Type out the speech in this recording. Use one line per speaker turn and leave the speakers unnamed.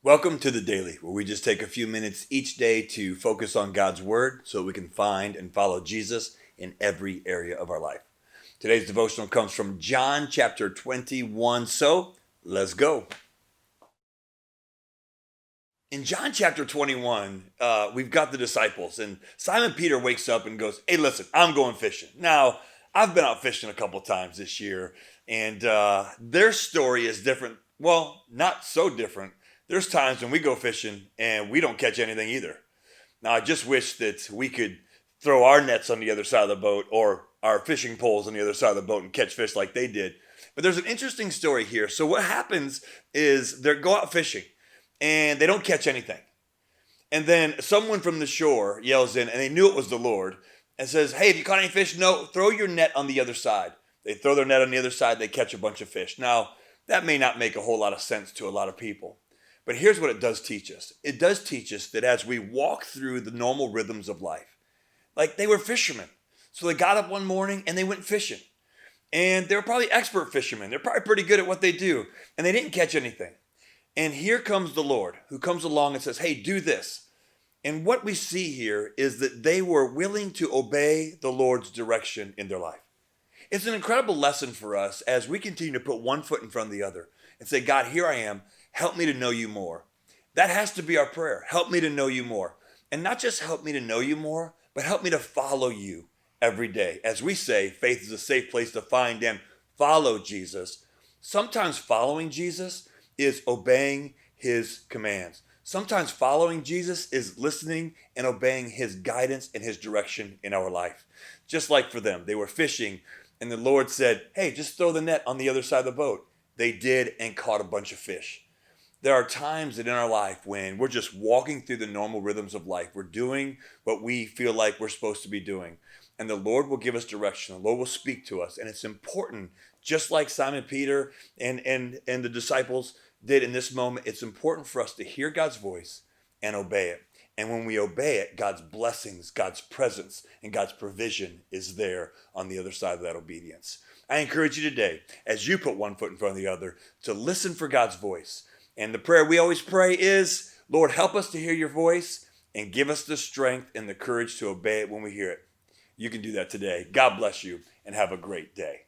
Welcome to the Daily, where we just take a few minutes each day to focus on God's Word so we can find and follow Jesus in every area of our life. Today's devotional comes from John chapter 21. So let's go. In John chapter 21, we've got the disciples, and Simon Peter wakes up and goes, "Hey, listen, I'm going fishing." Now, I've been out fishing a couple times this year, and their story is different. Well, not so different. There's times when we go fishing and we don't catch anything either. Now, I just wish that we could throw our nets on the other side of the boat or our fishing poles on the other side of the boat and catch fish like they did. But there's an interesting story here. So, what happens is they go out fishing and they don't catch anything. And then someone from the shore yells in, and they knew it was the Lord, and says, "Hey, have you caught any fish?" "No, throw your net on the other side." They throw their net on the other side, they catch a bunch of fish. Now, that may not make a whole lot of sense to a lot of people. But here's what it does teach us. It does teach us that as we walk through the normal rhythms of life, like they were fishermen. So they got up one morning and they went fishing. And they're probably expert fishermen. They're probably pretty good at what they do. And they didn't catch anything. And here comes the Lord who comes along and says, "Hey, do this." And what we see here is that they were willing to obey the Lord's direction in their life. It's an incredible lesson for us as we continue to put one foot in front of the other and say, "God, here I am. Help me to know you more." That has to be our prayer. Help me to know you more. And not just help me to know you more, but help me to follow you every day. As we say, faith is a safe place to find and follow Jesus. Sometimes following Jesus is obeying his commands. Sometimes following Jesus is listening and obeying his guidance and his direction in our life. Just like for them, they were fishing and the Lord said, "Hey, just throw the net on the other side of the boat." They did and caught a bunch of fish. There are times that in our life when we're just walking through the normal rhythms of life, we're doing what we feel like we're supposed to be doing. And the Lord will give us direction. The Lord will speak to us. And it's important, just like Simon Peter and the disciples did in this moment, it's important for us to hear God's voice and obey it. And when we obey it, God's blessings, God's presence, and God's provision is there on the other side of that obedience. I encourage you today, as you put one foot in front of the other, to listen for God's voice. And the prayer we always pray is, "Lord, help us to hear your voice and give us the strength and the courage to obey it when we hear it." You can do that today. God bless you and have a great day.